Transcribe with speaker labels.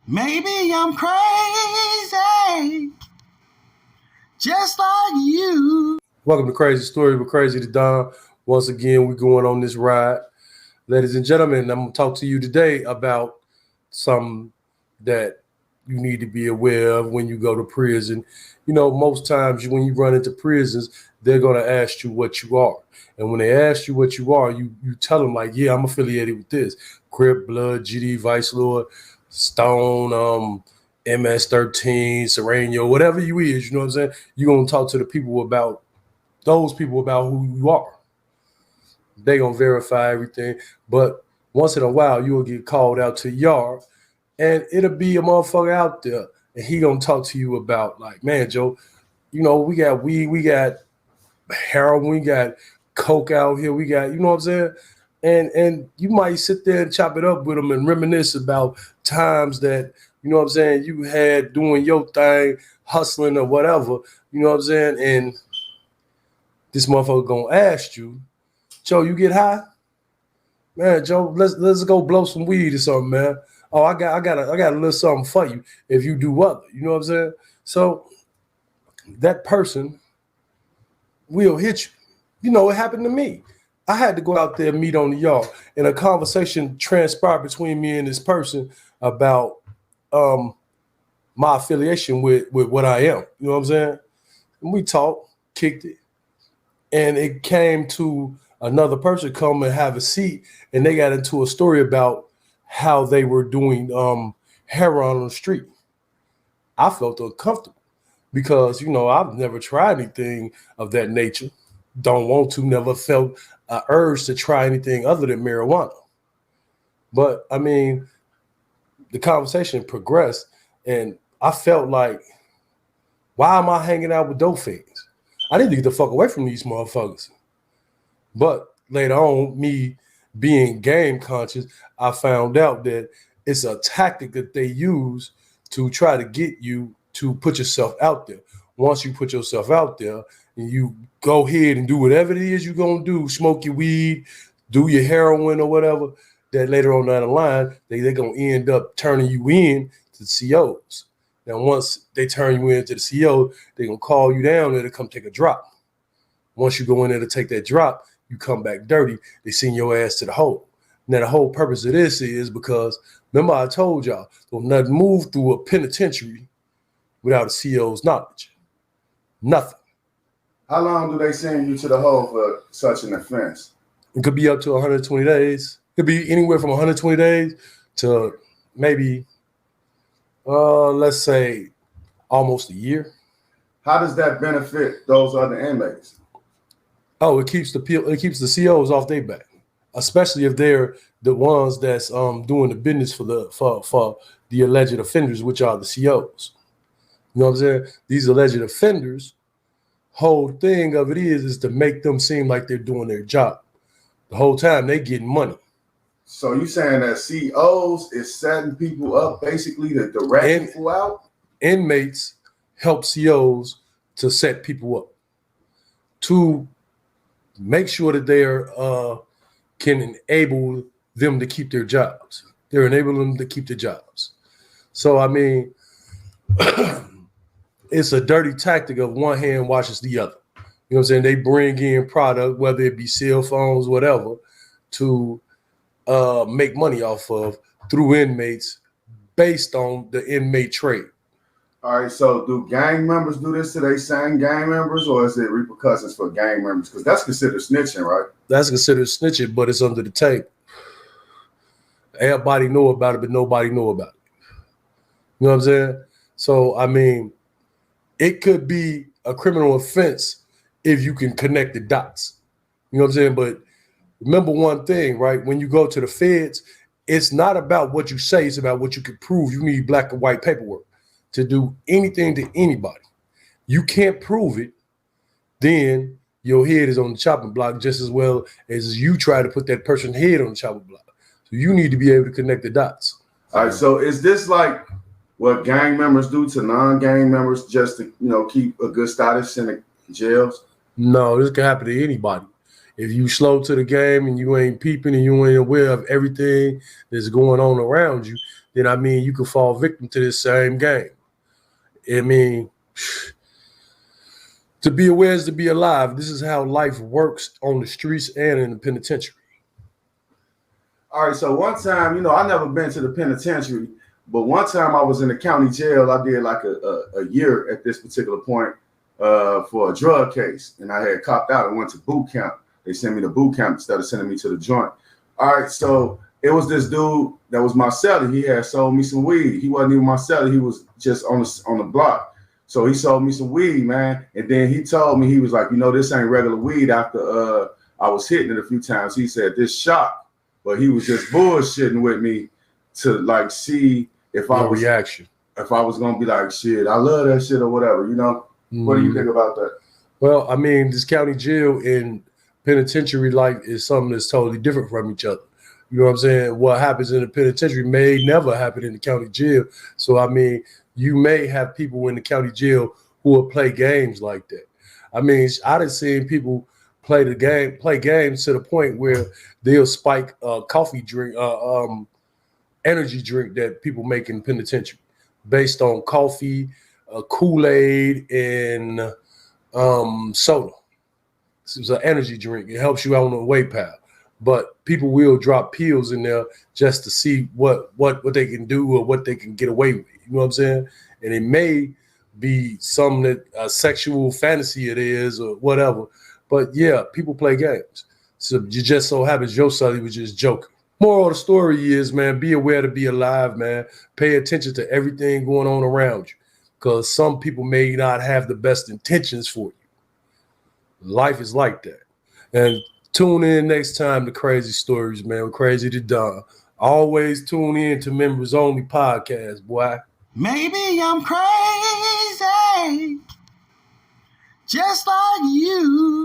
Speaker 1: Maybe I'm crazy, just like you.
Speaker 2: Welcome to Crazy Story with Crazy to Don. Once again, we're going on this ride. Ladies and gentlemen, I'm going to talk to you today about something that you need to be aware of when you go to prison. You know, most times when you run into prisons, they're going to ask you what you are. And when they ask you what you are, you tell them, like, yeah, I'm affiliated with this. Crip, Blood, GD, Vice Lord, Stone, MS-13, Sereno, whatever you is, you know what I'm saying? You're going to talk to the people about those people about who you are. They gonna verify everything, but once in a while you'll get called out to the yard, and it'll be a motherfucker out there, and he gonna talk to you about, like, man, Joe, you know, we got weed, we got heroin, we got coke out here, we got, you know what I'm saying, and you might sit there and chop it up with them and reminisce about times that, you know what I'm saying, you had doing your thing, hustling or whatever, you know what I'm saying, and this motherfucker gonna ask you, Joe, you get high? Man, Joe, let's go blow some weed or something, man. Oh, I got a little something for you if you do what? You know what I'm saying? So that person will hit you. You know, it happened to me. I had to go out there and meet on the yard, and a conversation transpired between me and this person about my affiliation with what I am. You know what I'm saying? And we talked, kicked it, and it came to another person come and have a seat, and they got into a story about how they were doing heroin on the street. I felt uncomfortable because, you know, I've never tried anything of that nature. Don't want to, never felt an urge to try anything other than marijuana. But I mean, the conversation progressed, and I felt like, why am I hanging out with dope fiends? I need to get the fuck away from these motherfuckers. But later on, me being game conscious, I found out that it's a tactic that they use to try to get you to put yourself out there. Once you put yourself out there and you go ahead and do whatever it is you're going to do, smoke your weed, do your heroin or whatever, that later on down the line, they're going to end up turning you in to the COs. Now, once they turn you into the CO, they're going to call you down there to come take a drop. Once you go in there to take that drop, you come back dirty, they send your ass to the hole. Now, the whole purpose of this is because, remember I told y'all, don't nothing move through a penitentiary without a CO's knowledge. Nothing.
Speaker 3: How long do they send you to the hole for such an offense?
Speaker 2: It could be up to 120 days. It could be anywhere from 120 days to maybe, let's say, almost a year.
Speaker 3: How does that benefit those other inmates?
Speaker 2: Oh, it keeps the COs off their back, especially if they're the ones that's doing the business for the alleged offenders, which are the COs. You know what I'm saying? These alleged offenders, whole thing of it is to make them seem like they're doing their job. The whole time they getting money.
Speaker 3: So you saying that COs is setting people up basically to direct people out?
Speaker 2: Inmates help COs to set people up, to make sure that they can enable them to keep their jobs. They're enabling them to keep their jobs. So, I mean, it's a dirty tactic of one hand washes the other. You know what I'm saying? They bring in product, whether it be cell phones, whatever, to make money off of through inmates based on the inmate trade.
Speaker 3: All right, so do gang members do this to their same gang members, or is it repercussions for gang members? Because that's considered snitching, right?
Speaker 2: That's considered snitching, but it's under the table. Everybody know about it, but nobody know about it. You know what I'm saying? So, I mean, it could be a criminal offense if you can connect the dots. You know what I'm saying? But remember one thing, right? When you go to the feds, it's not about what you say, it's about what you can prove. You need black and white paperwork to do anything to anybody. You can't prove it, then your head is on the chopping block just as well as you try to put that person's head on the chopping block. So you need to be able to connect the dots.
Speaker 3: All right, so is this like what gang members do to non-gang members just to, you know, keep a good status in the jails?
Speaker 2: No, this can happen to anybody. If you slow to the game and you ain't peeping and you ain't aware of everything that's going on around you, then I mean you could fall victim to this same game. I mean, to be aware is to be alive. This is how life works on the streets and in the penitentiary.
Speaker 3: All right, so one time, you know, I never been to the penitentiary, but one time I was in the county jail. I did like a year at this particular point for a drug case, and I had copped out and went to boot camp. They sent me to boot camp instead of sending me to the joint. All right, so it was this dude that was my cellie. He had sold me some weed. He wasn't even my cellie. He was just on the block. So he sold me some weed, man. And then he told me, he was like, you know, this ain't regular weed. After I was hitting it a few times, he said, this shot. But he was just bullshitting with me to like see if I was
Speaker 2: reaction.
Speaker 3: If I was gonna be like, shit, I love that shit or whatever, you know. What do you think about that?
Speaker 2: Well, I mean, this county jail and penitentiary life is something that's totally different from each other. You know what I'm saying? What happens in the penitentiary may never happen in the county jail. So I mean, you may have people in the county jail who will play games like that. I mean, I done seen people play games to the point where they'll spike coffee drink, energy drink that people make in penitentiary based on coffee, Kool-Aid, and soda. It's an energy drink. It helps you out on the weight pile. But people will drop pills in there just to see what they can do or what they can get away with. You know what I'm saying? And it may be something that a sexual fantasy it is or whatever. But yeah, people play games. So you just so happens your son was just joking. Moral of the story is, man, be aware to be alive, man. Pay attention to everything going on around you, because some people may not have the best intentions for you. Life is like that. And tune in next time to Crazy Stories, man. With Crazy to Don. Always tune in to Members Only Podcast, boy.
Speaker 1: Maybe I'm crazy, just like you.